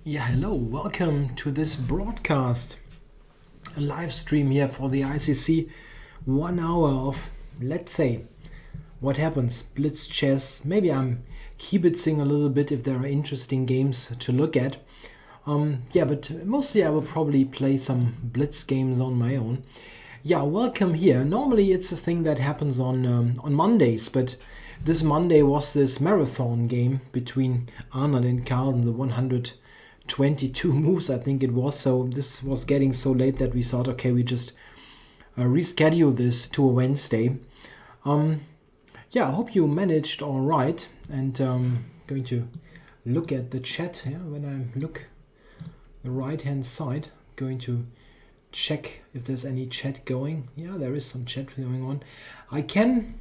Yeah, hello, welcome to this broadcast, a live stream here for the ICC. 1 hour of, let's say, what happens, blitz chess. Maybe I'm kibitzing a little bit if there are interesting games to look at. Yeah, but mostly I will probably play some blitz games on my own. Yeah, welcome here. Normally it's a thing that happens on Mondays, but this Monday was this marathon game between Arnold and Carlton, the 122 moves, I think it was. So this was getting so late that we thought, okay, we just reschedule this to a Wednesday. Yeah, I hope you managed all right. And going to look at the chat here. When I look the right hand side, going to check if there's any chat going. Yeah, there is some chat going on. I can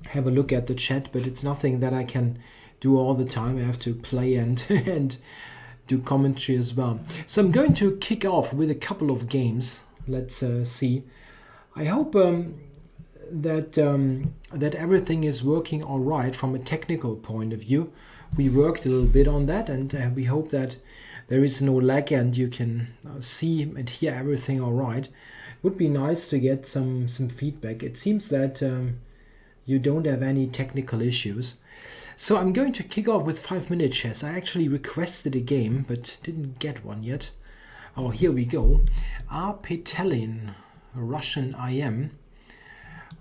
have a look at the chat, but it's nothing that I can do all the time. I have to play and and do commentary as well. So I'm going to kick off with a couple of games. Let's see. I hope that everything is working all right from a technical point of view. We worked a little bit on that, and we hope that there is no lag and you can see and hear everything all right. It would be nice to get some feedback. It seems that you don't have any technical issues. So I'm going to kick off with 5-minute chess. I actually requested a game, but didn't get one yet. Oh, here we go. R. Petelin, Russian IM.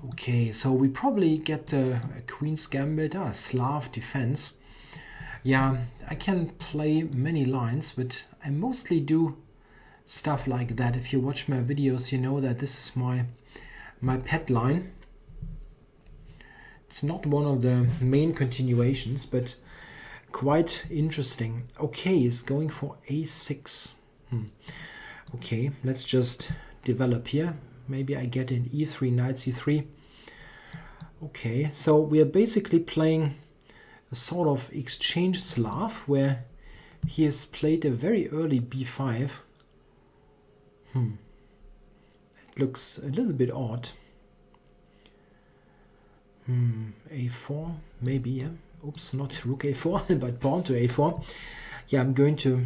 Okay, so we probably get a Queen's Gambit, Slav defense. Yeah, I can play many lines, but I mostly do stuff like that. If you watch my videos, you know that this is my pet line. It's not one of the main continuations, but quite interesting. Okay, it's going for a6. Okay, let's just develop here. Maybe I get in e3, knight c3. Okay, so we are basically playing a sort of exchange Slav where he has played a very early b5. It looks a little bit odd. A4, maybe, yeah. Oops, not rook a4, but pawn to a4. Yeah, I'm going to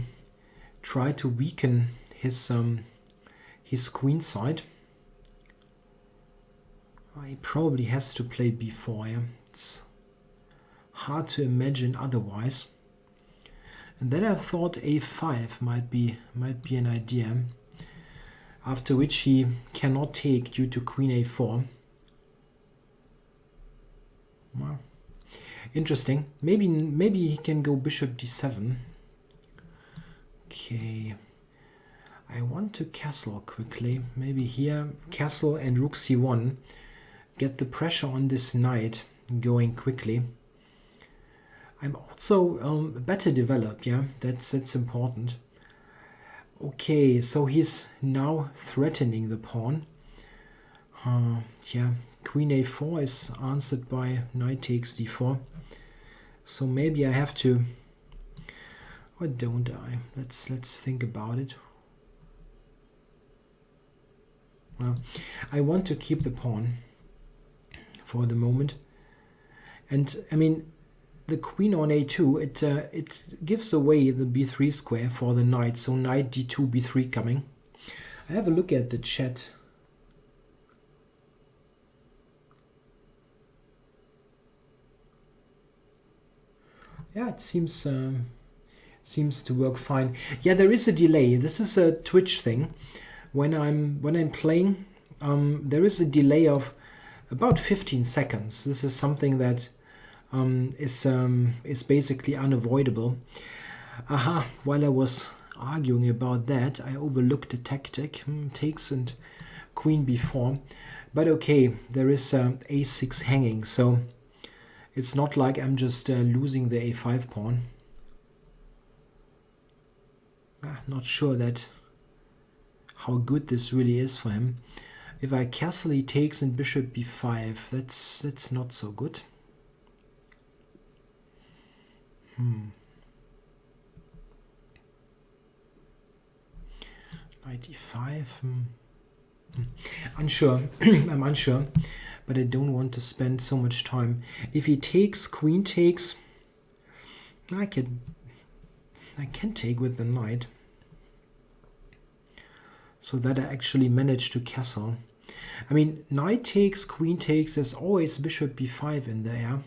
try to weaken his queen side. He probably has to play b4, yeah. It's hard to imagine otherwise. And then I thought a5 might be an idea. After which he cannot take due to queen a4. Well, interesting. Maybe he can go bishop d7. Okay. I want to castle quickly. Maybe here castle and rook c1. Get the pressure on this knight going quickly. I'm also better developed, yeah. That's important. Okay, so he's now threatening the pawn. Yeah. Queen a4 is answered by knight takes d4. So maybe I have to, or don't I? Let's think about it. Well, I want to keep the pawn for the moment. And I mean, the queen on a2, it gives away the b3 square for the knight. So knight d2, b3 coming. I have a look at the chat. Yeah, it seems to work fine. Yeah, there is a delay. This is a Twitch thing. When I'm playing, there is a delay of about 15 seconds. This is something that is basically unavoidable. Aha! While I was arguing about that, I overlooked the tactic. Takes and queen b4. But okay, there is a6 hanging, so it's not like I'm just losing the a5 pawn. Not sure that how good this really is for him. If I castle, he takes and bishop b5. That's not so good. Knight e5. Unsure. I'm unsure. But I don't want to spend so much time. If he takes, queen takes, I can I can take with the knight, so that I actually manage to castle. I mean, knight takes, queen takes, there's always bishop b5 in there.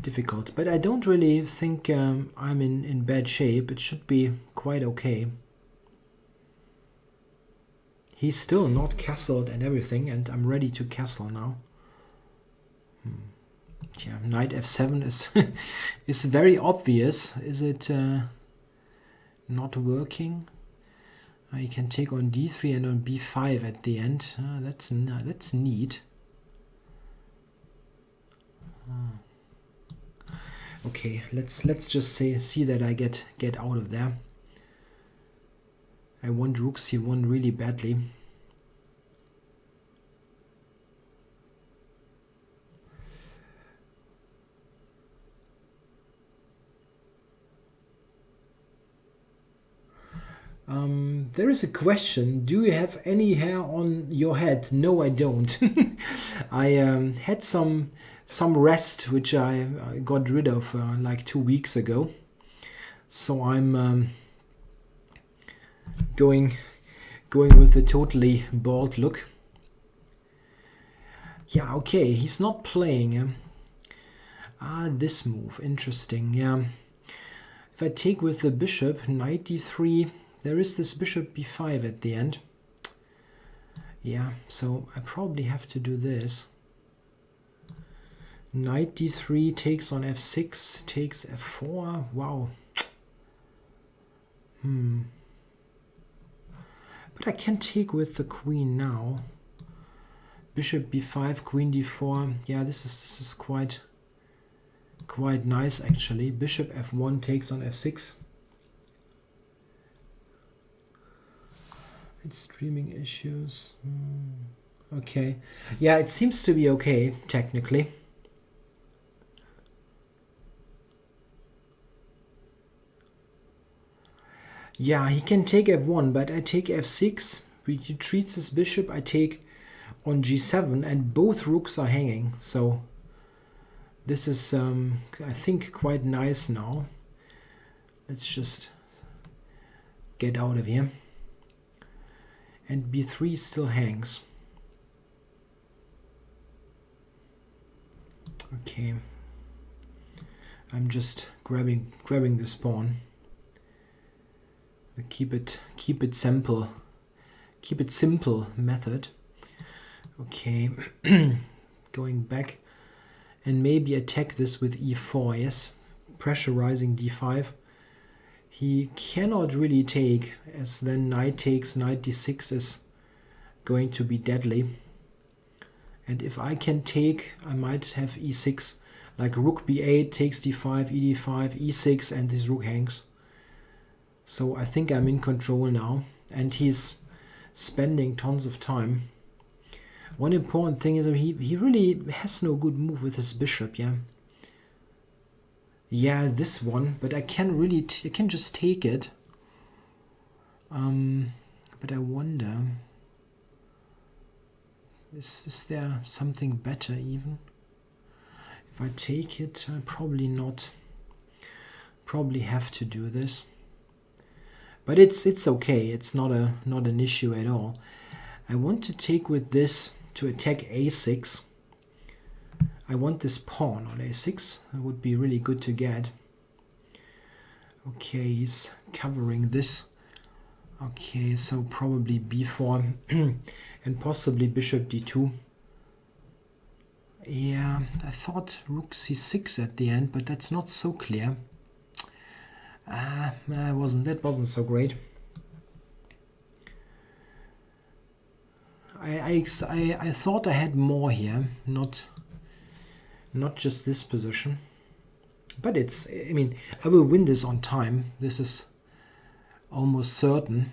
Difficult, but I don't really think I'm in bad shape. It should be quite okay. He's still not castled and everything, and I'm ready to castle now. Yeah, knight f7 is is very obvious. Is it not working? You can take on d3 and on b5 at the end. That's neat. Okay, let's just see that I get out of there. I want rook c1 really badly. There is a question. Do you have any hair on your head? No, I don't. I had some rest, which I got rid of like 2 weeks ago. So I'm going with the totally bald look. Yeah, okay. He's not playing. This move, interesting. Yeah. If I take with the bishop, knight d3. There is this bishop b5 at the end. Yeah, so I probably have to do this. Knight d3 takes on f6, takes f4. Wow. But I can take with the queen now. Bishop b5, queen d4. Yeah, this is quite nice actually. Bishop f1 takes on f6. Streaming issues. Okay. Yeah, it seems to be okay, technically. Yeah, he can take f1, but I take f6. He retreats his bishop. I take on g7, and both rooks are hanging. So this is, I think, quite nice now. Let's just get out of here. And b3 still hangs. Okay. I'm just grabbing this pawn. Keep it simple. Keep it simple method. Okay. Going back and maybe attack this with e4. Yes. Pressurizing d5. He cannot really take, as then knight takes, knight d6 is going to be deadly. And if I can take, I might have e6, like rook b8 takes d5, e5, e6, and this rook hangs. So I think I'm in control now, and he's spending tons of time. One important thing is that he really has no good move with his bishop, yeah. Yeah, this one, but I can really, I can just take it. But I wonder, is there something better even? If I take it, I probably not. Probably have to do this. But it's okay. It's not an issue at all. I want to take with this to attack a6. I want this pawn on a6. That would be really good to get. Okay, he's covering this. Okay, so probably b4 and possibly bishop d2. Yeah, I thought rook c6 at the end, but that's not so clear. That wasn't so great. I thought I had more here, not just this position. But it's, I mean, I will win this on time. This is almost certain.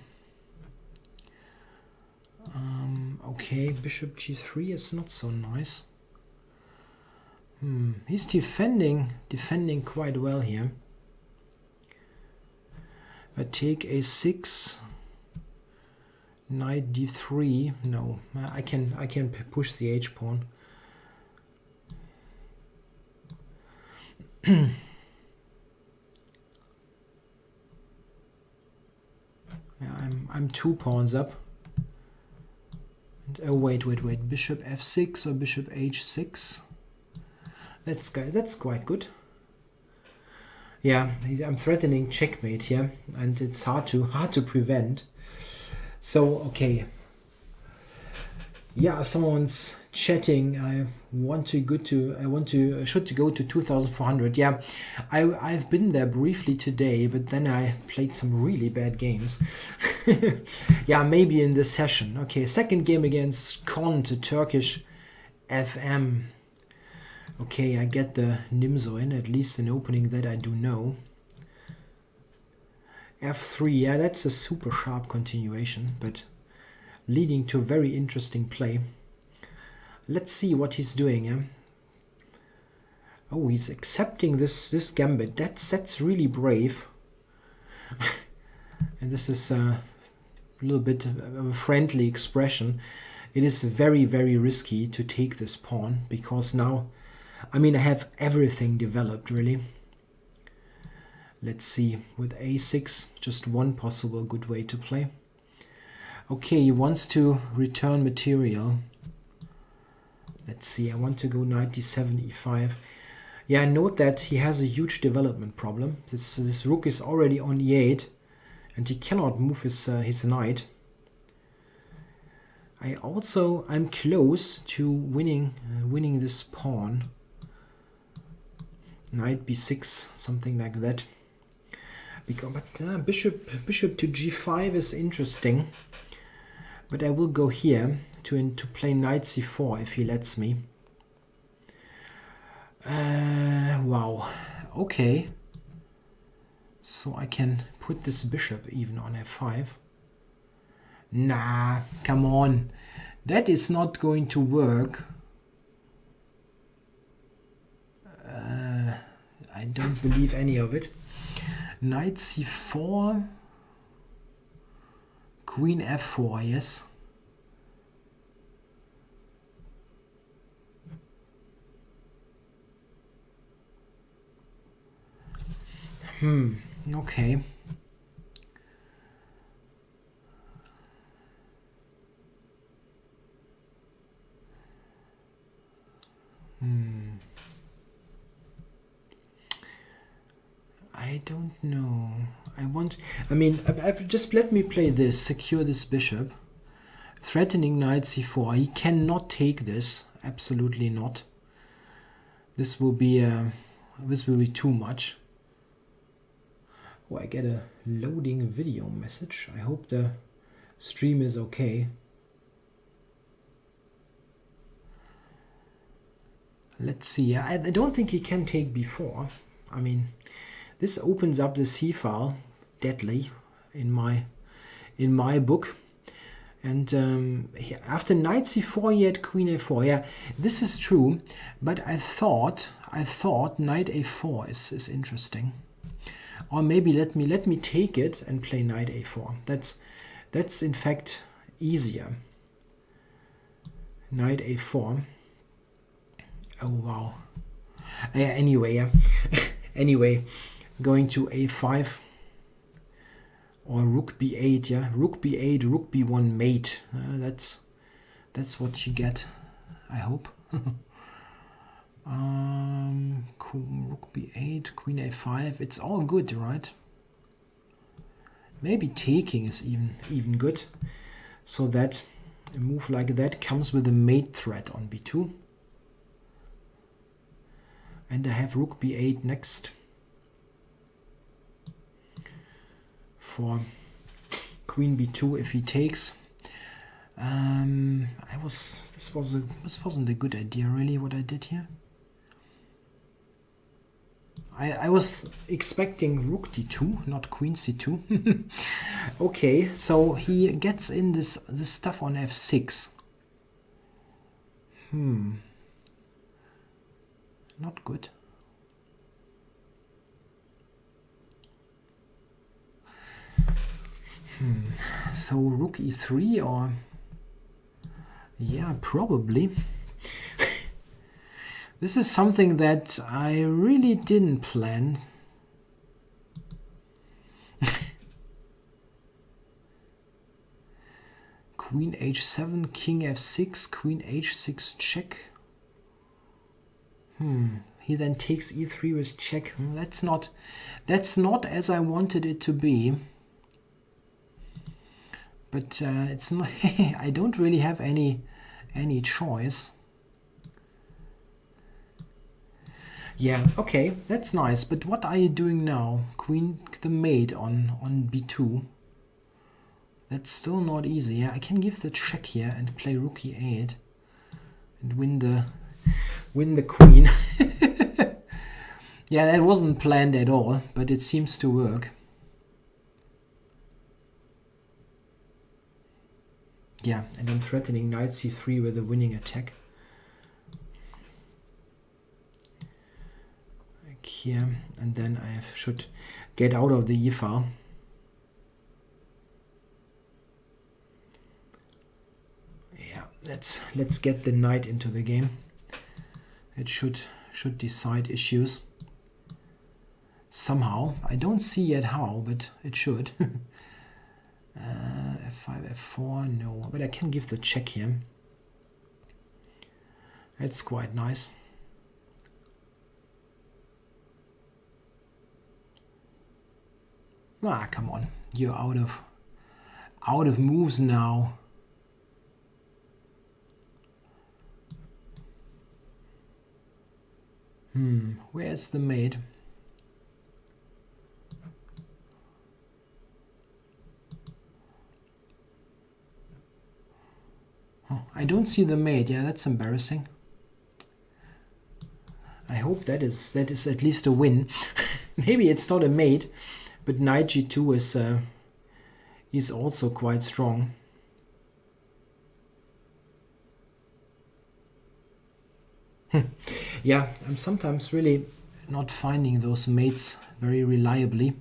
Okay, bishop g3 is not so nice. He's defending quite well here. If I take a6, knight d3, no, I can push the h pawn. Yeah, I'm 2 pawns up. And, oh wait, bishop f6 or bishop h6. That's quite good. Yeah, I'm threatening checkmate here, and it's hard to prevent. So okay. Yeah, someone's chatting. I should go to 2400. Yeah, I've been there briefly today, but then I played some really bad games. Yeah, maybe in this session. Okay, second game against Kont, Turkish FM. Okay, I get the Nimzo in, at least an opening that I do know. F3, yeah, that's a super sharp continuation, but leading to a very interesting play. Let's see what he's doing. Yeah? Oh, he's accepting this gambit. That's really brave. And this is a little bit of a friendly expression. It is very, very risky to take this pawn, because now, I mean, I have everything developed, really. Let's see, with a6, just one possible good way to play. Okay, he wants to return material. Let's see, I want to go knight d7, e5. Yeah, note that he has a huge development problem. This rook is already on e8, and he cannot move his knight. I'm close to winning this pawn. Knight b6, something like that. But bishop to g5 is interesting. But I will go here to play knight c4 if he lets me. Wow. Okay. So I can put this bishop even on f5. Nah, come on. That is not going to work. I don't believe any of it. Knight c4. Queen f4, yes. Okay. I don't know. Just let me play this, secure this bishop. Threatening knight c4. He cannot take this. Absolutely not. This will be too much. Oh, I get a loading video message. I hope the stream is okay. Let's see. I don't think he can take b4. I mean, this opens up the c-file deadly in my book. And after knight c4 he had queen a4. Yeah, this is true, but I thought knight a4 is interesting. Or maybe let me take it and play knight a4. That's in fact easier. Knight a4. Oh wow. Anyway, anyway, going to a5 or rook b8. Yeah, rook b8, rook b1 mate. That's what you get, I hope. Rook b8, queen a5. It's all good, right? Maybe taking is even good, so that a move like that comes with a mate threat on b2. And I have rook b8 next for queen b2 if he takes. This wasn't a good idea, really, what I did here. I was expecting rook d2, not queen c2. Okay, so he gets in this stuff on f6. Not good. So rook e3 or... Yeah, probably. This is something that I really didn't plan. Queen h7, king f6, queen h6 check. He then takes e3 with check. That's not as I wanted it to be. But it's not. I don't really have any choice. Yeah, okay, that's nice. But what are you doing now? Queen the mate on b2. That's still not easy. Yeah, I can give the check here and play rook e8 and win the queen. Yeah, that wasn't planned at all, but it seems to work. Yeah, and I'm threatening knight c3 with a winning attack. Like here, and then I should get out of the e file. Yeah, let's get the knight into the game. It should decide issues somehow. I don't see yet how, but it should. F5, F4, no, but I can give the check here. That's quite nice. Ah, come on, you're out of moves now. Where's the mate? I don't see the mate. Yeah, that's embarrassing. I hope that is at least a win. Maybe it's not a mate, but knight g2 is also quite strong. Yeah, I'm sometimes really not finding those mates very reliably.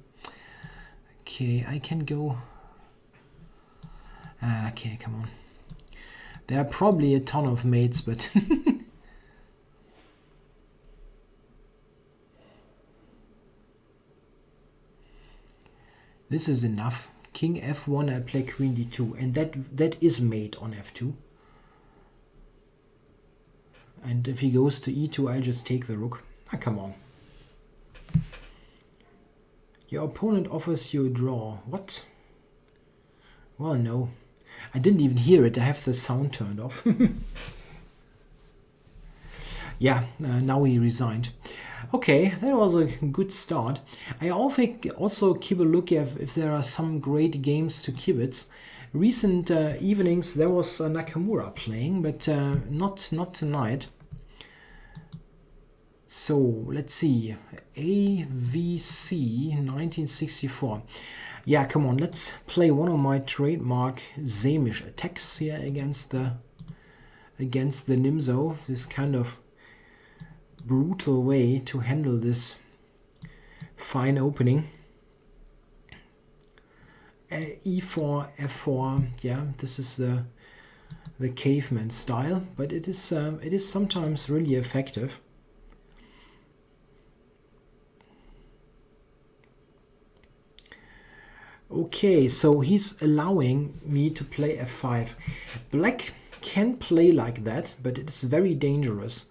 Okay, I can go. Okay, come on. There are probably a ton of mates, but this is enough. King f1, I play queen d2, and that is mate on f2. And if he goes to e2, I'll just take the rook. Ah, come on. Your opponent offers you a draw. What? Well, no. I didn't even hear it. I have the sound turned off. Yeah, now he resigned. Okay, that was a good start. I also keep a look if there are some great games to kibitz. Recent evenings there was Nakamura playing, but not tonight. So let's see, AVC 1964. Yeah, come on, let's play one of my trademark Samish attacks here against the Nimzo. This kind of brutal way to handle this fine opening. E4, F4. Yeah, this is the caveman style, but it is sometimes really effective. Okay, so he's allowing me to play f5. Black can play like that, but it's very dangerous,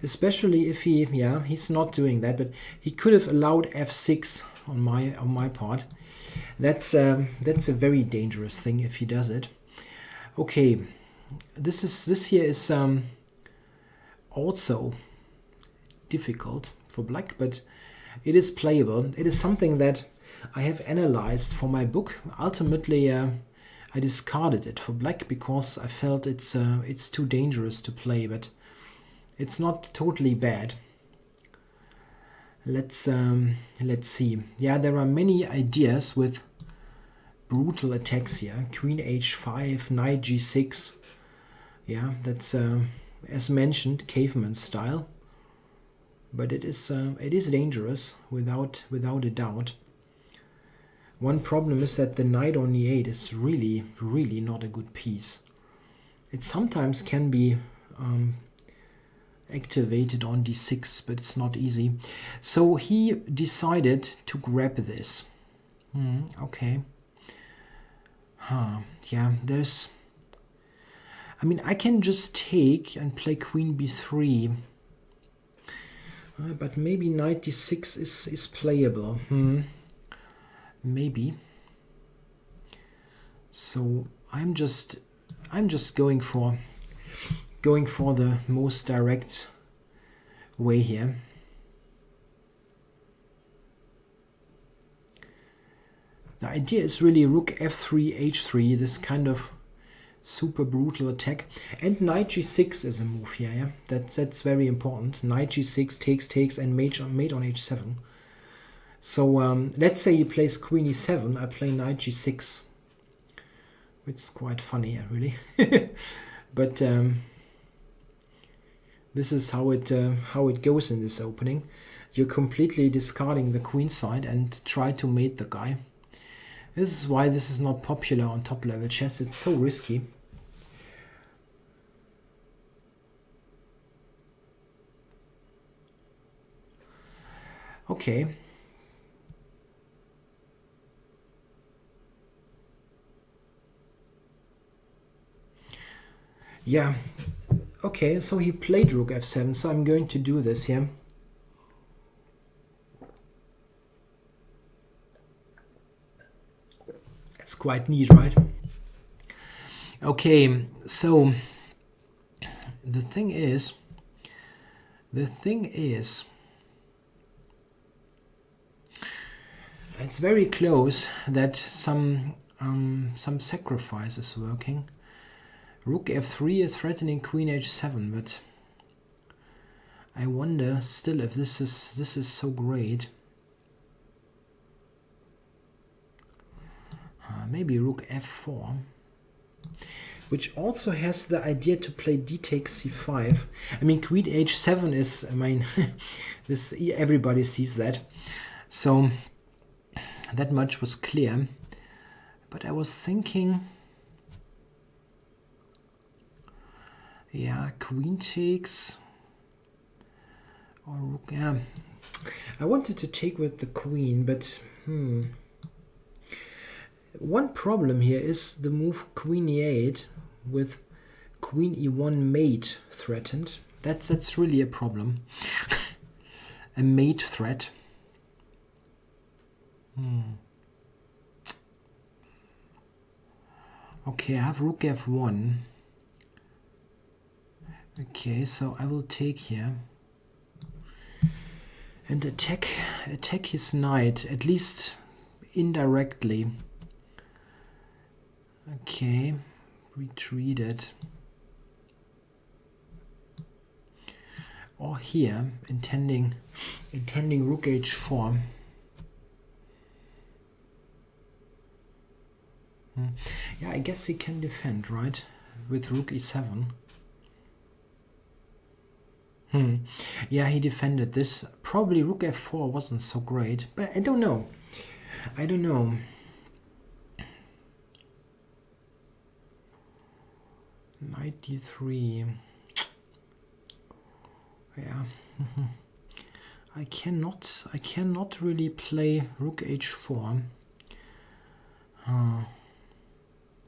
especially if he's not doing that, but he could have allowed f6 on my part. That's a very dangerous thing if he does it. Okay, this here is also difficult for black, but it is playable. It is something that I have analyzed for my book. Ultimately, I discarded it for black because I felt it's too dangerous to play, but it's not totally bad. Let's see. Yeah, there are many ideas with brutal attacks here. Queen h5, knight g6. Yeah, that's as mentioned, caveman style. But it is dangerous without a doubt. One problem is that the knight on e8 is really, really not a good piece. It sometimes can be activated on d6, but it's not easy. So he decided to grab this. Okay. Yeah, there's... I mean, I can just take and play queen b3. But maybe knight d6 is playable. Maybe. So I'm just going for the most direct way here. The idea is really rook f3, h3, this kind of super brutal attack. And knight g6 is a move here, yeah? That's very important. Knight g6 takes, and mate on h7. So let's say he plays queen e7, I play knight g6. It's quite funny, really. But this is how it goes in this opening. You're completely discarding the queen side and try to mate the guy. This is why this is not popular on top level chess. It's so risky. Okay. Yeah. Okay, so he played rook f7, so I'm going to do this here. It's quite neat, right? Okay, so the thing is, it's very close that some sacrifice is working. Rook f3 is threatening queen h7, but I wonder still if this is so great. Maybe rook f4, which also has the idea to play d takes c5. I mean, queen h7 is, I mean, this everybody sees that. So that much was clear. But I was thinking, yeah, queen takes, or rook, yeah. I wanted to take with the queen, but one problem here is the move queen e8 with queen e1 mate threatened. That's really a problem. A mate threat. Okay, I have rook f1. Okay, so I will take here and attack his knight, at least indirectly. Okay, retreated. Or here, intending rook h4. Yeah, I guess he can defend, right? With rook e7. Yeah, he defended this. Probably rook f4 wasn't so great, but I don't know. Knight d3. Yeah. I cannot really play rook h4.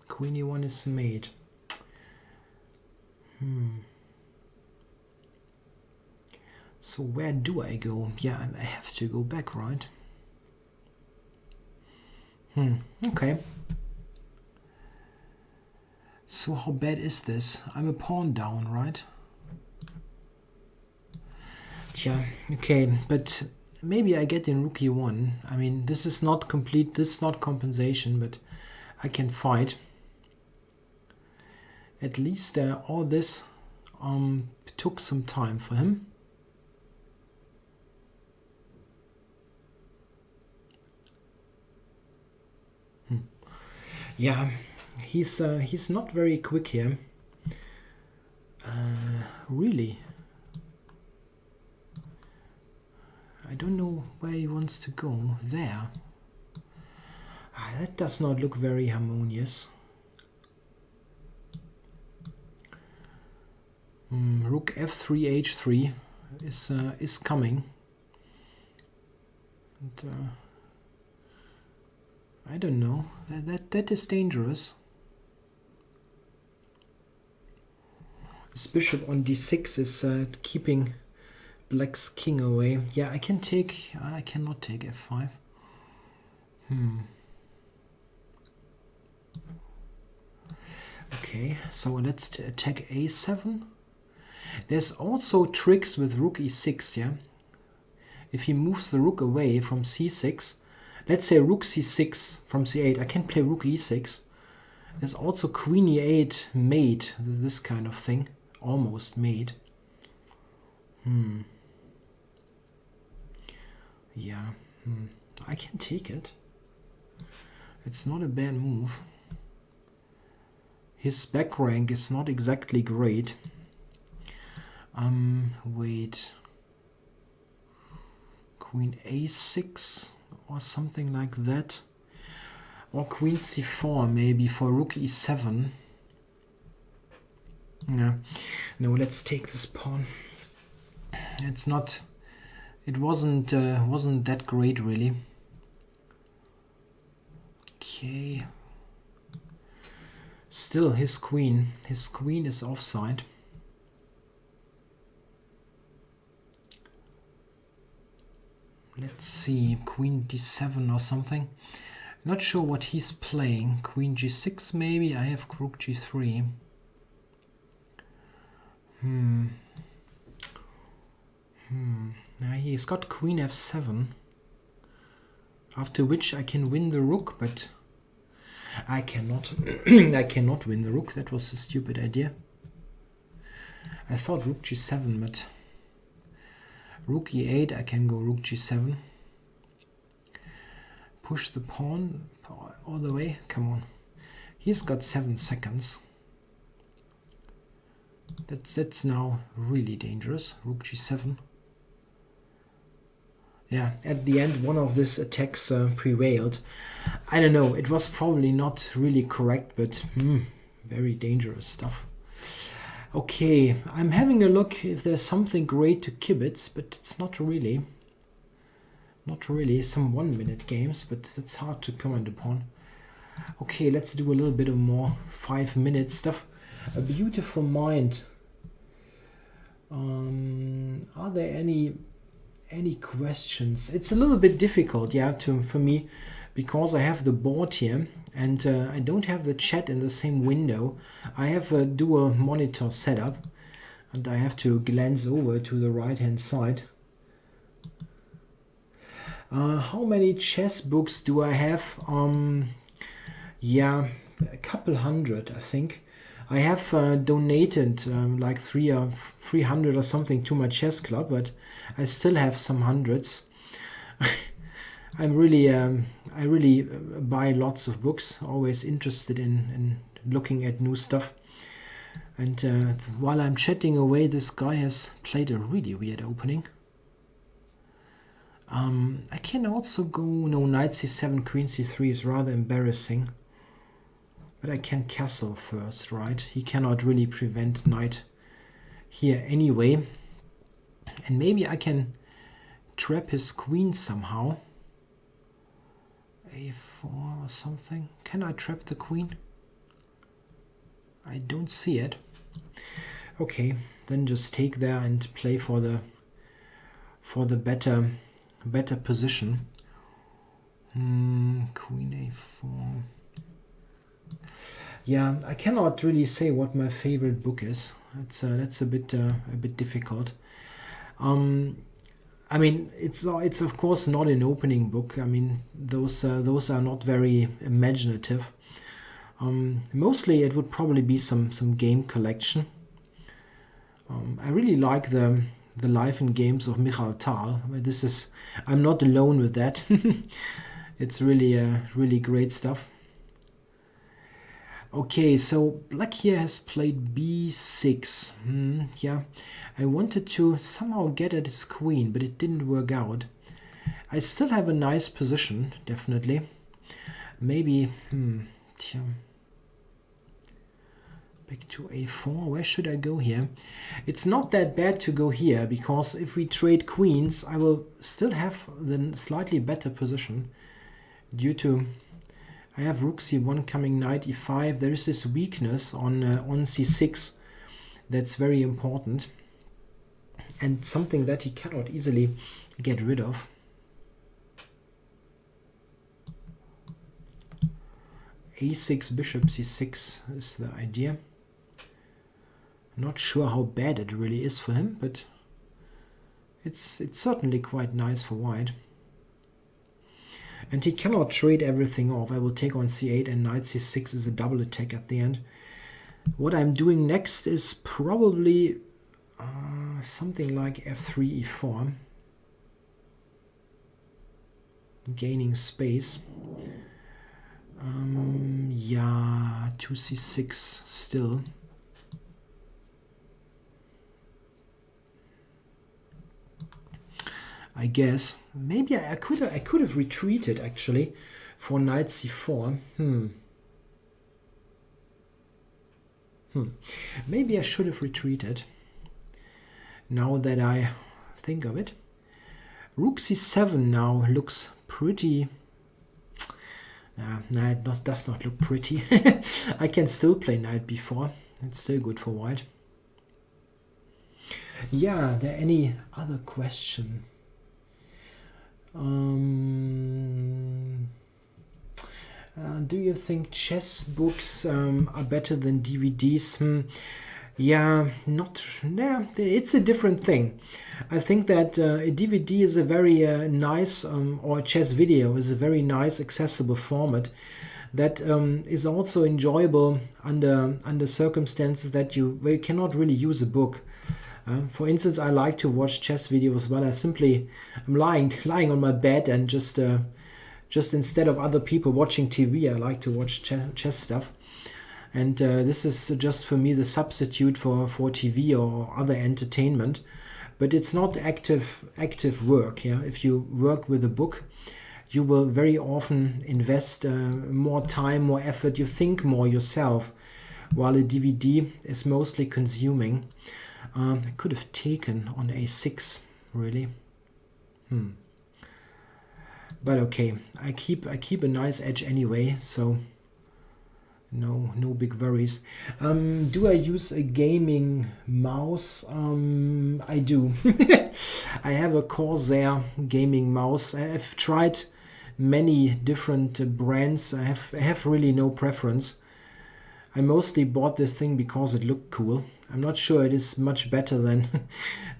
Queen e1 is made. So where do I go? Yeah, I have to go back, right? Okay. So how bad is this? I'm a pawn down, right? Yeah, okay, but maybe I get in rook e1. I mean, this is not complete, this is not compensation, but I can fight. At least all this took some time for him. Yeah, he's not very quick here. Really. I don't know where he wants to go. There. That does not look very harmonious. Rook rook f3 h3 is coming. And, I don't know. That is dangerous. This bishop on d6 is keeping black's king away. Yeah, I cannot take f5. Okay, so let's attack a7. There's also tricks with rook e6, yeah? If he moves the rook away from c6, let's say rook c6 from c8, I can play rook e6. There's also queen e8 mate, this kind of thing, almost mate. Yeah, I can take it. It's not a bad move. His back rank is not exactly great. Wait. Queen a6 or something like that. Or queen c4 maybe for rook e7. Yeah. No, let's take this pawn. It's not. It wasn't that great really. Okay. Still his queen is offside. Let's see, queen d7 or something. Not sure what he's playing. Queen g6 maybe. I have rook g3. He's got queen f7. After which I can win the rook, but I cannot. I cannot win the rook. That was a stupid idea. I thought rook g7, but rook e8, I can go rook g7. Push the pawn all the way. Come on. He's got 7 seconds. That's now really dangerous. Rook g7. Yeah, at the end one of these attacks prevailed. I don't know, it was probably not really correct, but very dangerous stuff. Okay, I'm having a look if there's something great to kibitz, but it's not really. Not really. Some 1-minute games, but that's hard to comment upon. Okay, let's do a little bit of more 5-minute stuff. A Beautiful Mind. Are there any questions? It's a little bit difficult, yeah, for me, because I have the board here and I don't have the chat in the same window. I have a dual monitor setup and I have to glance over to the right hand side. How many chess books do I have? Yeah, a couple hundred, I think. I have donated like 300 or something to my chess club, but I still have some hundreds. I really buy lots of books, always interested in looking at new stuff. And while I'm chatting away, this guy has played a really weird opening. I can also go, no, knight c7, queen c3 is rather embarrassing. But I can castle first, right? He cannot really prevent knight here anyway. And maybe I can trap his queen somehow. a4 or something. Can I trap the queen? I don't see it. Okay, then just take there and play for the better position. Queen a4. Yeah, I cannot really say what my favorite book is. That's a bit difficult. I mean, it's of course not an opening book. I mean, those are not very imaginative. Mostly it would probably be some game collection. I really like the life and games of Michael Tal. I'm not alone with that. It's really great stuff. Okay, so black here has played b6. Yeah, I wanted to somehow get at his queen, but it didn't work out. I still have a nice position, definitely. Maybe, Back to a4. Where should I go here? It's not that bad to go here, because if we trade queens, I will still have the slightly better position due to I have rook c1 coming knight e5. There is this weakness on c6 that's very important and something that he cannot easily get rid of. a6 bishop c6 is the idea. Not sure how bad it really is for him, but it's certainly quite nice for white. And he cannot trade everything off. I will take on c8 and knight c6 is a double attack at the end. What I'm doing next is probably something like f3 e4. Gaining space. Yeah, 2c6 still. I guess maybe I could have retreated actually for knight c4. Maybe I should have retreated. Now that I think of it, rook c7 now looks pretty. No, it does not look pretty. I can still play knight b4. It's still good for white. Yeah, are there any other question? Do you think chess books are better than DVDs? Yeah, it's a different thing. I think that a DVD is a very nice, or a chess video is a very nice, accessible format that is also enjoyable under circumstances that where you cannot really use a book. For instance, I like to watch chess videos while I'm lying on my bed and just instead of other people watching TV, I like to watch chess stuff. And this is just for me the substitute for TV or other entertainment. But it's not active work. Yeah? If you work with a book, you will very often invest more time, more effort. You think more yourself, while a DVD is mostly consuming. I could have taken on a6, really. But okay, I keep a nice edge anyway, so no big worries. Do I use a gaming mouse? I do. I have a Corsair gaming mouse. I have tried many different brands. I have really no preference. I mostly bought this thing because it looked cool. I'm not sure it is much better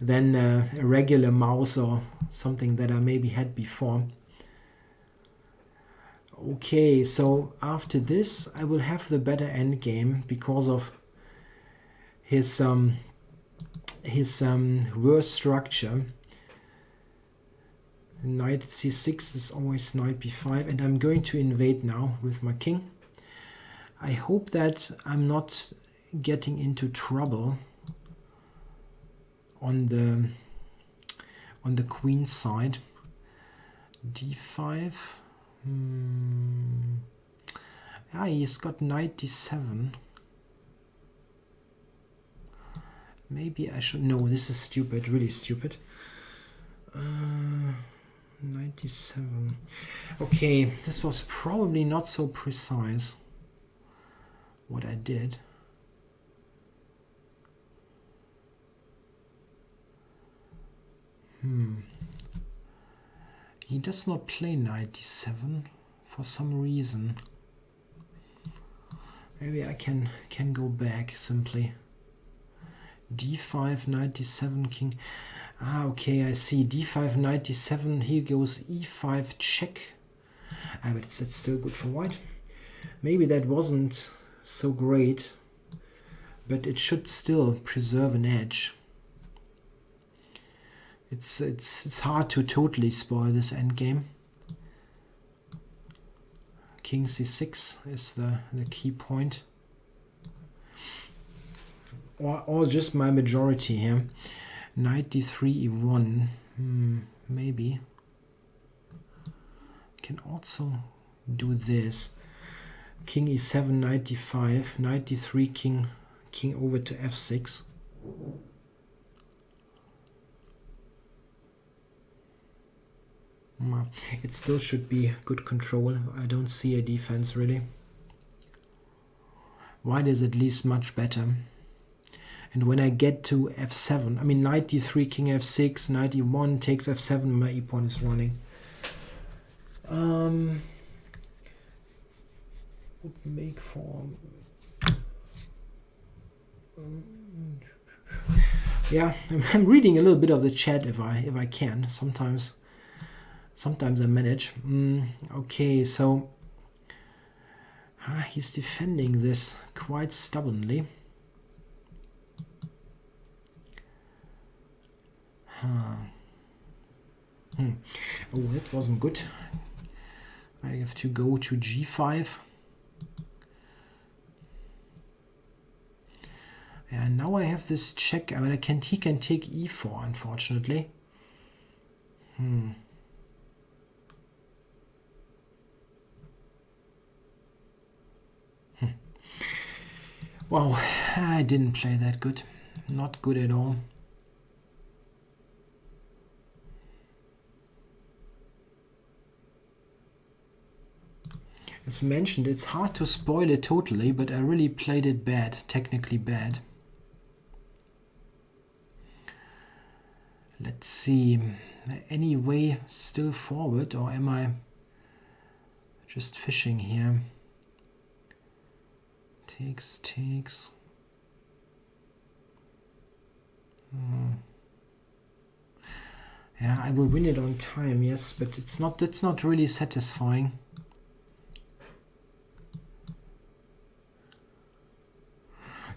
than a regular mouse or something that I maybe had before. Okay, so after this I will have the better endgame because of his worse structure. Knight c6 is always knight b5, and I'm going to invade now with my king. I hope that I'm not getting into trouble on the queen side. d5. He's got knight d7. Maybe I should. No, this is stupid, really stupid. Knight d7. Okay, this was probably not so precise what I did. He does not play knight d7 for some reason. Maybe I can go back simply. d5, knight d7, king. Okay, I see. d5, knight d7. Here goes e5 check. But it's still good for white. Maybe that wasn't so great, but it should still preserve an edge. It's hard to totally spoil this endgame. King c6 is the key point. Or just my majority here. Knight d3 e1. Maybe. Can also do this. King e7, knight d5, knight d3, king king over to f6. It still should be good control. I don't see a defense really. White is at least much better. And when I get to f7, I mean knight d3, king f6, knight e1 takes f7, my e-pawn is running. Would make for... yeah, I'm reading a little bit of the chat if I can. Sometimes I manage. Okay, so he's defending this quite stubbornly. Oh, that wasn't good. I have to go to g5. And now I have this check. I mean, he can take e4, unfortunately. Wow, I didn't play that good. Not good at all. As mentioned, it's hard to spoil it totally, but I really played it bad, technically bad. Let's see, any way still forward, or am I just fishing here? Takes. Yeah, I will win it on time, yes, but it's not really satisfying.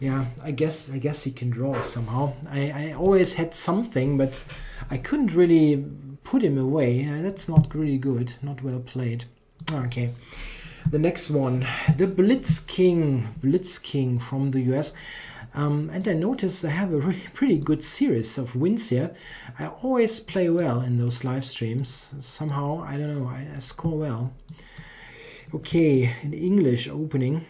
Yeah, I guess he can draw somehow. I always had something, but I couldn't really put him away. That's not really good, not well played. Okay, the next one, the Blitz King from the US. And I noticed I have a really pretty good series of wins here. I always play well in those live streams. Somehow, I don't know, I score well. Okay, in English opening.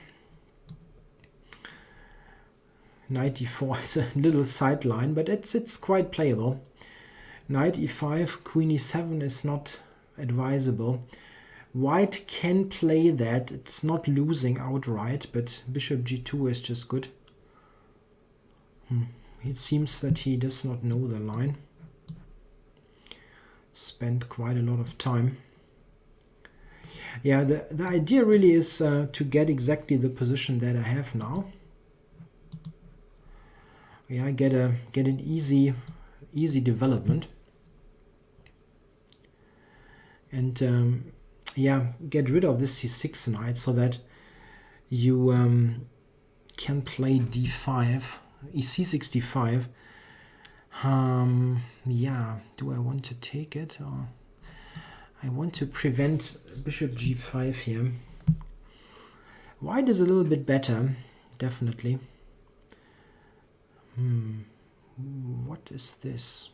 Knight e4 is a little sideline, but it's quite playable. Knight e5, queen e7 is not advisable. White can play that. It's not losing outright, but bishop g2 is just good. It seems that he does not know the line. Spent quite a lot of time. Yeah, the idea really is to get exactly the position that I have now. Yeah, get an easy development, and yeah, get rid of this c6 knight so that you can play d5, c65. Yeah, do I want to take it, or I want to prevent bishop g5 here. White is a little bit better, definitely. What is this?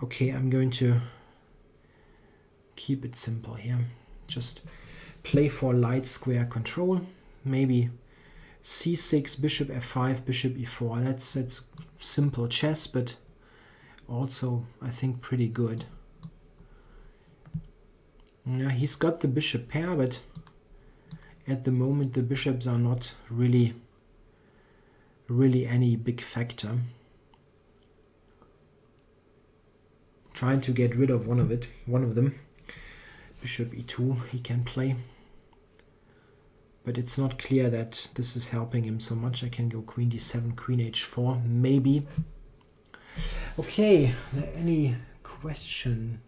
Okay, I'm going to keep it simple here. Just play for light square control. Maybe c6, bishop f5, bishop e4. That's simple chess, but also I think pretty good. Yeah, he's got the bishop pair, but at the moment the bishops are not really any big factor. Trying to get rid of one of them. Bishop e2 he can play, but it's not clear that this is helping him so much. I can go queen d7, queen h4 maybe. Okay, any question?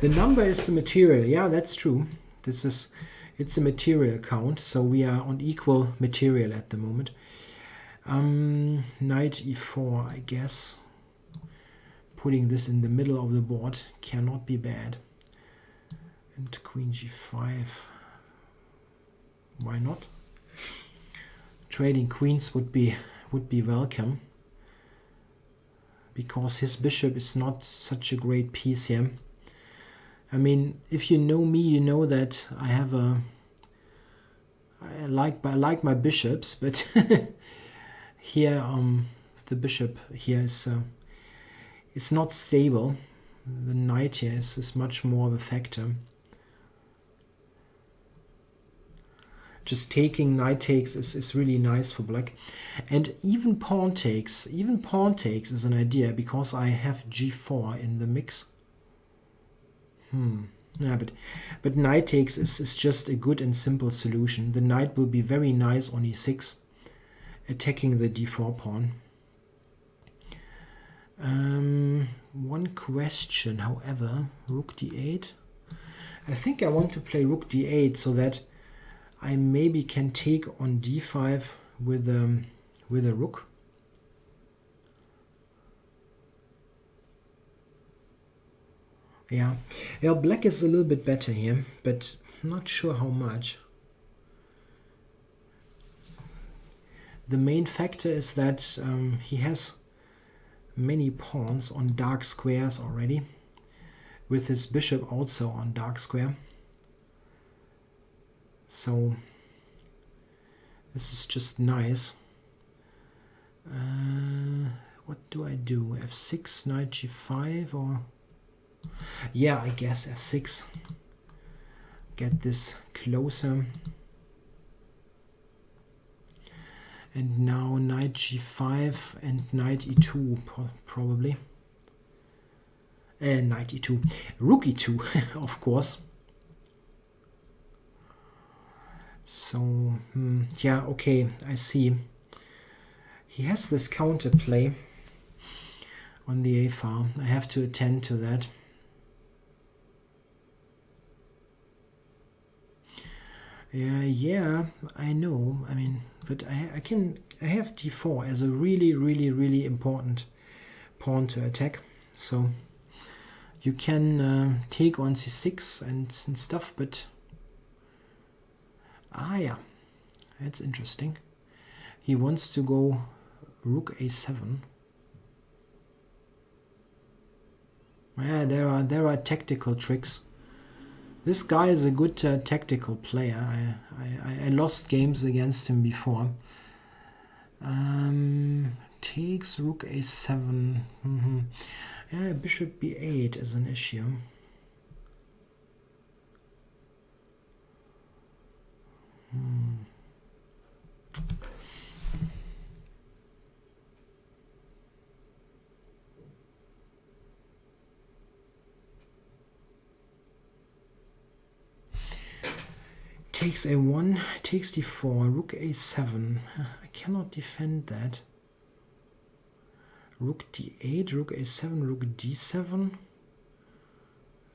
The number is the material. Yeah, that's true. It's a material count, so we are on equal material at the moment. Knight e4, I guess. Putting this in the middle of the board cannot be bad. And queen g5. Why not? Trading queens would be welcome, because his bishop is not such a great piece here. I mean, if you know me, you know that I like my bishops, but here the bishop here is it's not stable. The knight here is much more of a factor. Just taking knight takes is really nice for black. And even pawn takes is an idea because I have g4 in the mix. Yeah, but knight takes is just a good and simple solution. The knight will be very nice on e6, attacking the d4 pawn. One question, however, rook d8. I think I want to play rook d8 so that I maybe can take on d5 with a rook. Yeah, black is a little bit better here, but I'm not sure how much. The main factor is that he has many pawns on dark squares already, with his bishop also on dark square. So this is just nice. What do I do? f6, knight g5, or... Yeah, I guess f6. Get this closer. And now knight g5 and knight e2 probably. Knight e2. Rook e2, of course. So, yeah, okay, I see. He has this counterplay on the a-file. I have to attend to that. Yeah, I know. I mean, but I have d4 as a really important pawn to attack. So you can take on c6 and stuff, but yeah, that's interesting. He wants to go rook a7. Yeah, there are tactical tricks. This guy is a good tactical player. I lost games against him before. Takes rook a7. Yeah, bishop b8 is an issue. Takes a1, takes d4, rook a7. I cannot defend that. Rook d8, rook a7, rook d7.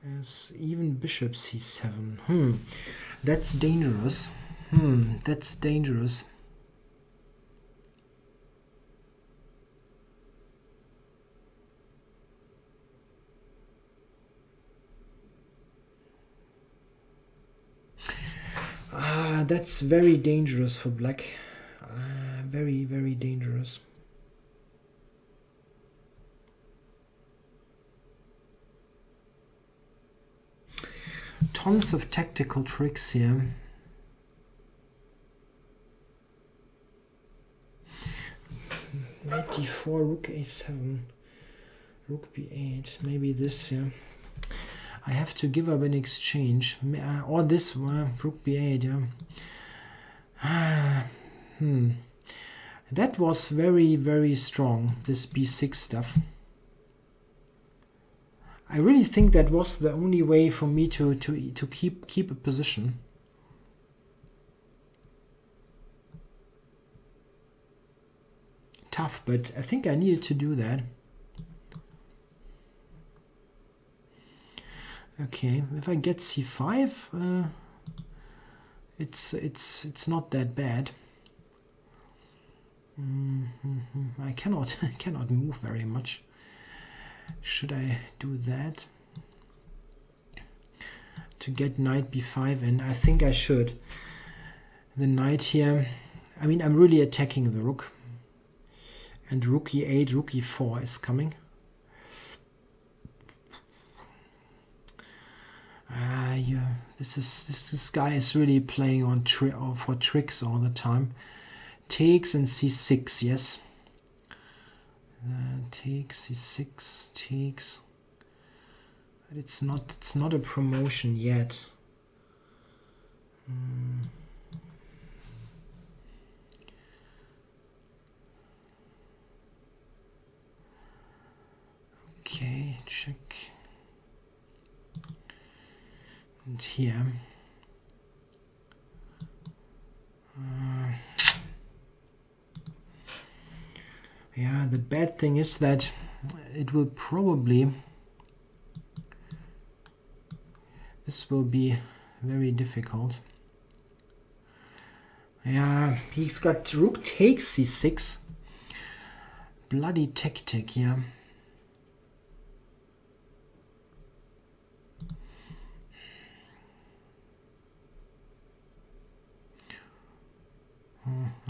There's even bishop c7. That's dangerous. That's dangerous. That's very dangerous for black. Very dangerous. Tons of tactical tricks here. Knight d4, rook a7, rook b8. Maybe this, yeah. I have to give up in exchange. Or this, rook b8, yeah. That was very strong, this b6 stuff. I really think that was the only way for me to keep a position. Tough, but I think I needed to do that. Okay, if I get c5, it's not that bad. I cannot move very much. Should I do that to get knight b5 in? I think I should. The knight here, I mean, I'm really attacking the rook. And rook e8, rook e4 is coming. Yeah, this guy is really playing on for tricks all the time. Takes and c6, yes. Takes c6, takes. But it's not a promotion yet. Okay, check. And here. Yeah, the bad thing is that it will probably... This will be very difficult. Yeah, he's got rook takes c6. Bloody tactic, yeah.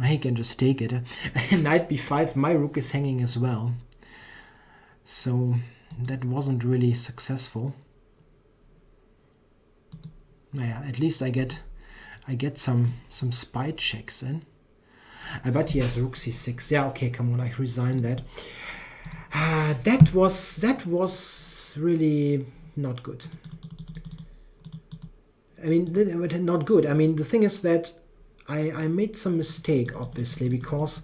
I can just take it. Knight b5, my rook is hanging as well. So that wasn't really successful. Yeah, at least I get some spy checks in. But he has rook c6. Yeah, okay, come on, I resign that. That was really not good. I mean, not good. I mean, the thing is that I made some mistake, obviously, because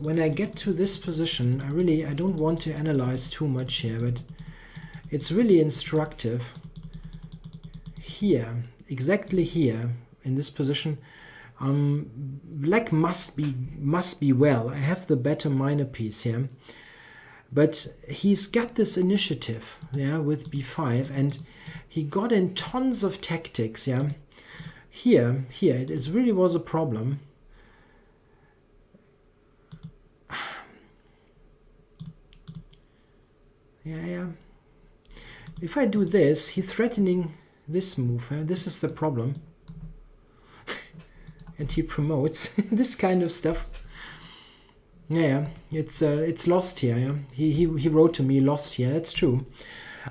when I get to this position, I don't want to analyze too much here, but it's really instructive. Here, exactly here, in this position, black must be well. I have the better minor piece here, but he's got this initiative, yeah, with b5, and he got in tons of tactics, yeah. Here, it really was a problem. Yeah. If I do this, he's threatening this move. This is the problem. And he promotes this kind of stuff. Yeah, it's lost here. Yeah? He wrote to me, lost here. That's true.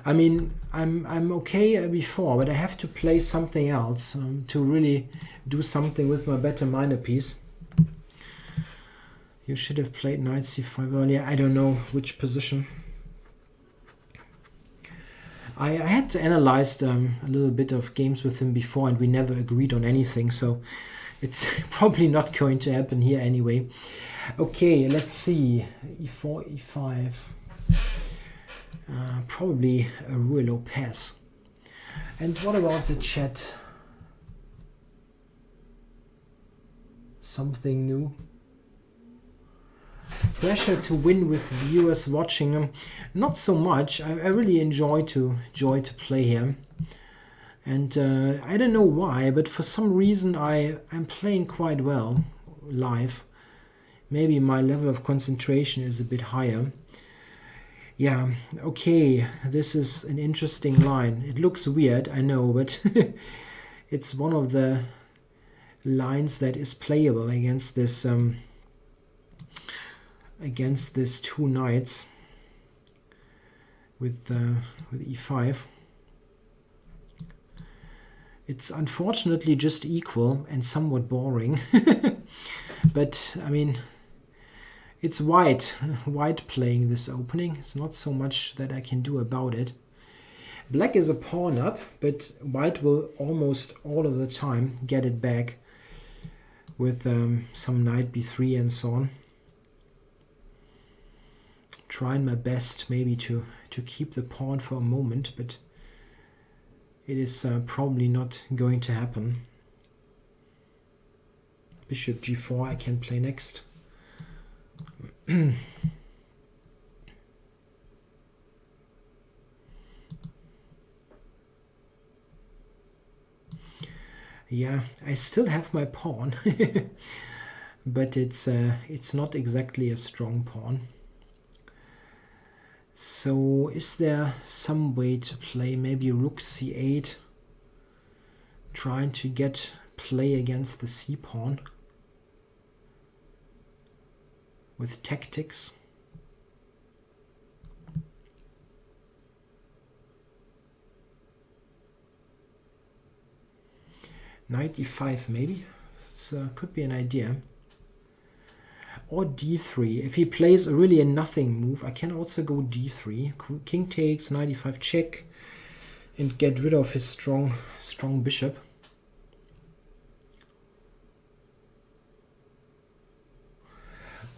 I mean, I'm okay before, but I have to play something else to really do something with my better minor piece. You should have played knight c5 earlier. I don't know which position. I had to analyze a little bit of games with him before, and we never agreed on anything, so it's probably not going to happen here anyway. Okay, let's see. e4, e5. Probably a Ruy Lopez. And what about the chat? Something new? Pressure to win with viewers watching them. Not so much. I really enjoy to play here. And I don't know why, but for some reason I'm playing quite well live. Maybe my level of concentration is a bit higher. Yeah, okay, this is an interesting line. It looks weird, I know, but it's one of the lines that is playable against this two knights with e5. It's unfortunately just equal and somewhat boring. But I mean, it's white playing this opening. It's not so much that I can do about it. Black is a pawn up, but white will almost all of the time get it back with some knight b3 and so on. Trying my best maybe to keep the pawn for a moment, but it is probably not going to happen. Bishop g4 I can play next. Yeah, I still have my pawn, but it's not exactly a strong pawn. So is there some way to play maybe rook c8, trying to get play against the c pawn with tactics? Knight e5 maybe. So could be an idea. Or d3. If he plays really a nothing move, I can also go d3. King takes, knight e5 check, and get rid of his strong bishop.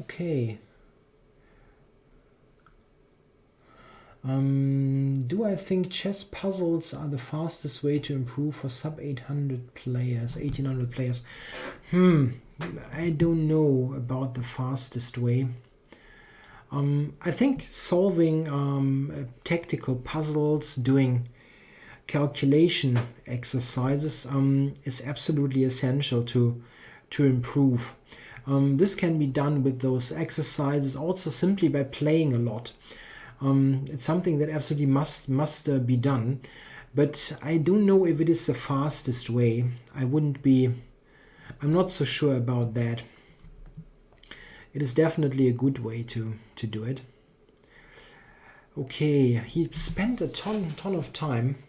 Okay. Do I think chess puzzles are the fastest way to improve for sub 800 players, 1800 players? I don't know about the fastest way. I think solving tactical puzzles, doing calculation exercises is absolutely essential to improve. This can be done with those exercises also simply by playing a lot. It's something that absolutely must be done, but I don't know if it is the fastest way. I'm not so sure about that. It is definitely a good way to do it. Okay, he spent a ton of time.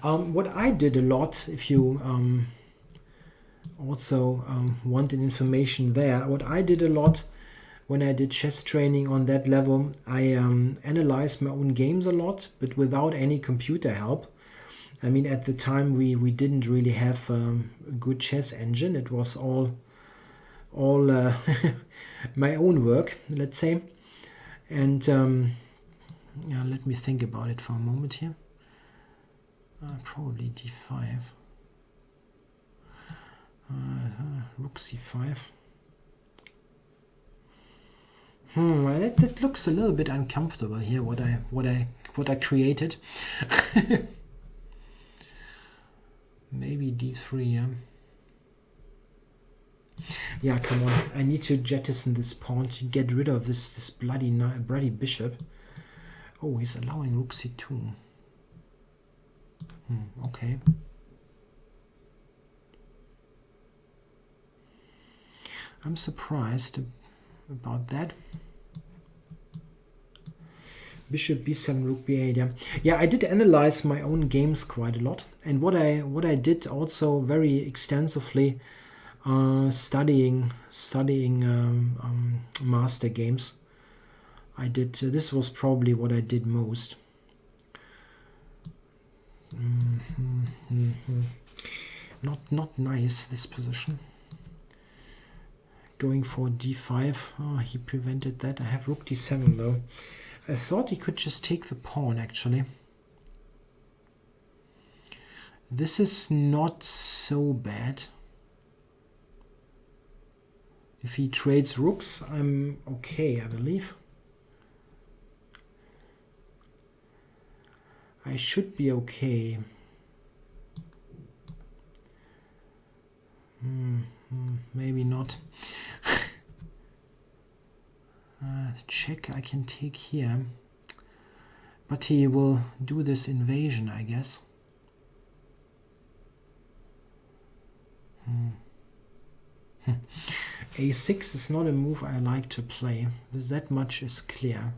What I did a lot, if you also wanted information there, what I did a lot when I did chess training on that level, I analyzed my own games a lot, but without any computer help. I mean, at the time we didn't really have a good chess engine. It was all my own work, let's say. And yeah, let me think about it for a moment here. Probably d5. Rook c5. That looks a little bit uncomfortable here. What I created. Maybe d3. Yeah, come on. I need to jettison this pawn to get rid of this bloody bishop. Oh, he's allowing rook c2. Okay. I'm surprised about that. Bishop b7, rook b8. Yeah, I did analyze my own games quite a lot, and what I did also very extensively, studying master games. I did. This was probably what I did most. Not nice, this position. Going for d5. Oh, he prevented that. I have rook d7 though. I thought he could just take the pawn, actually. This is not so bad. If he trades rooks, I'm okay, I believe. I should be okay. Maybe not. Check I can take here. But he will do this invasion, I guess. A6 is not a move I like to play. That much is clear.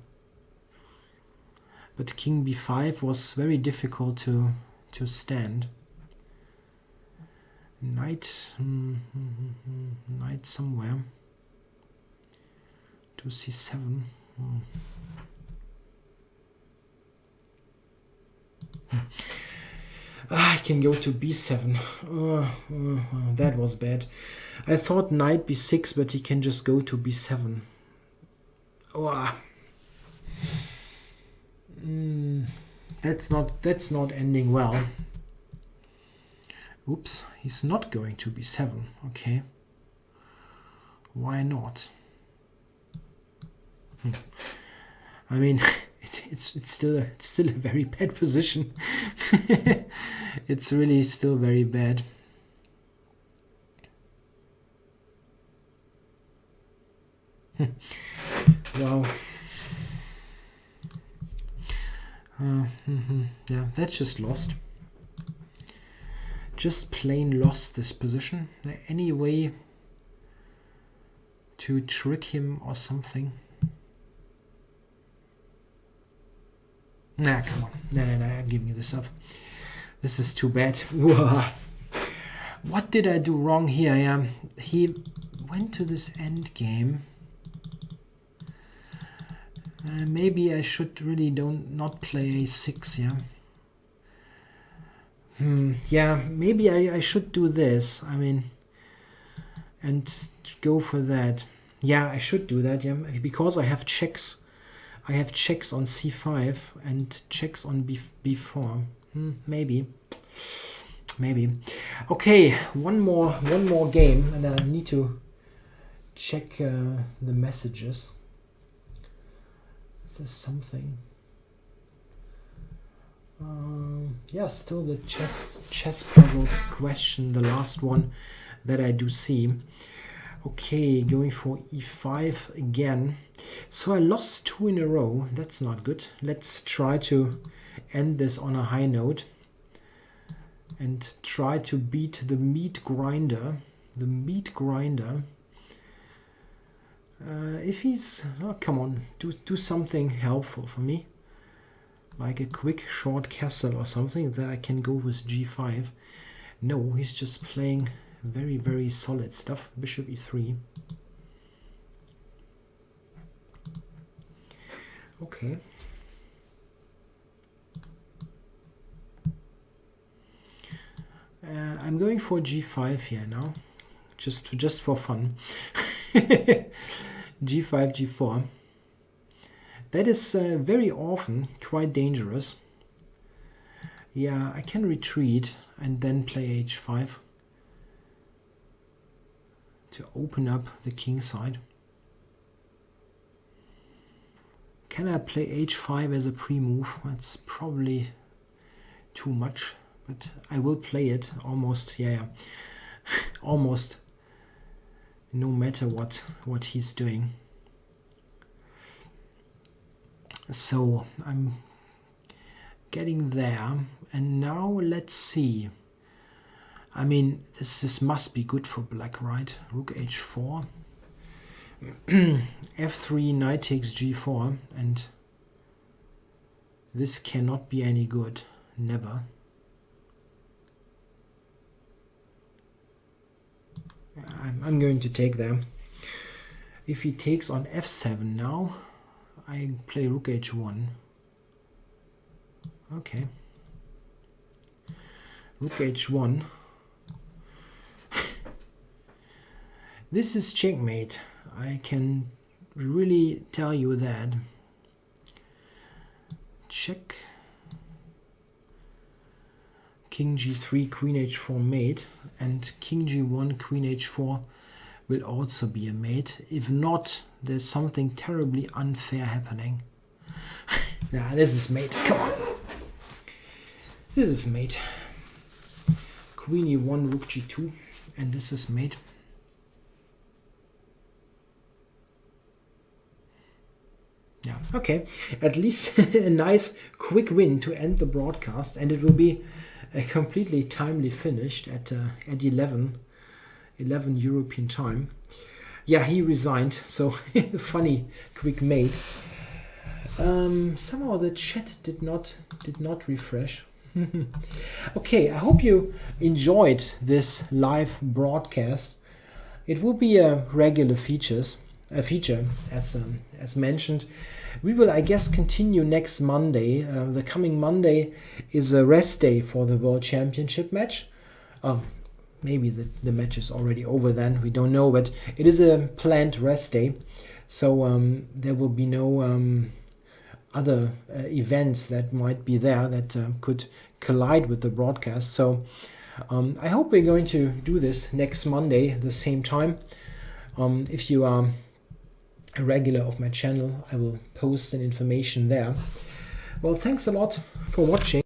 But king b5 was very difficult to stand. Knight somewhere. To c7. I can go to b7. That was bad. I thought knight b6, but he can just go to b7. That's not ending well. Oops, he's not going to b7. Okay. Why not? I mean, it's still a very bad position. It's really still very bad. Wow. Yeah, that's just lost. Just plain lost this position. Is there any way to trick him or something? Nah, come on. No, I'm giving this up. This is too bad. What did I do wrong here? Yeah, he went to this end game. Maybe I should really not play a6, yeah. Yeah, maybe I should do this. I mean, and go for that. Yeah, I should do that, yeah, because I have checks. I have checks on c5 and checks on b4. Maybe. Okay, one more game, and I need to check the messages. There's something. Yeah, still the chess puzzles question, the last one that I do see. Okay, going for e5 again. So I lost 2 in a row. That's not good. Let's try to end this on a high note and try to beat the meat grinder. If he's, oh, come on, do something helpful for me, like a quick short castle or something that I can go with g5. No, he's just playing very, very solid stuff. Bishop e3. Okay. I'm going for g5 here now, just for fun. g5, g4. That is very often quite dangerous. Yeah, I can retreat and then play h5 to open up the king side. Can I play h5 as a pre-move? That's probably too much, but I will play it almost, yeah, almost no matter what he's doing. So I'm getting there, and now let's see. I mean, this must be good for black, right? Rook h4, f3, knight takes g4, and this cannot be any good, never. I'm going to take them. If he takes on f7 now, I play rook h1. Okay. Rook h1. This is checkmate. I can really tell you that. Check. King g3, queen h4 mate, and king g1, queen h4 will also be a mate. If not, there's something terribly unfair happening. Nah, this is mate. Come on. This is mate. Queen e1, rook g2, and this is mate. Yeah, okay. At least a nice quick win to end the broadcast, and it will be completely timely finished at 11 European time. Yeah, he resigned, so funny quick mate. Somehow the chat did not refresh. Okay, I hope you enjoyed this live broadcast. It will be a regular feature as mentioned. We will, I guess, continue next Monday. The coming Monday is a rest day for the World Championship match. Maybe the match is already over then, we don't know, but it is a planned rest day. So there will be no other events that might be there that could collide with the broadcast. So I hope we're going to do this next Monday at the same time. If you are a regular of my channel, I will post an information there. Well, thanks a lot for watching.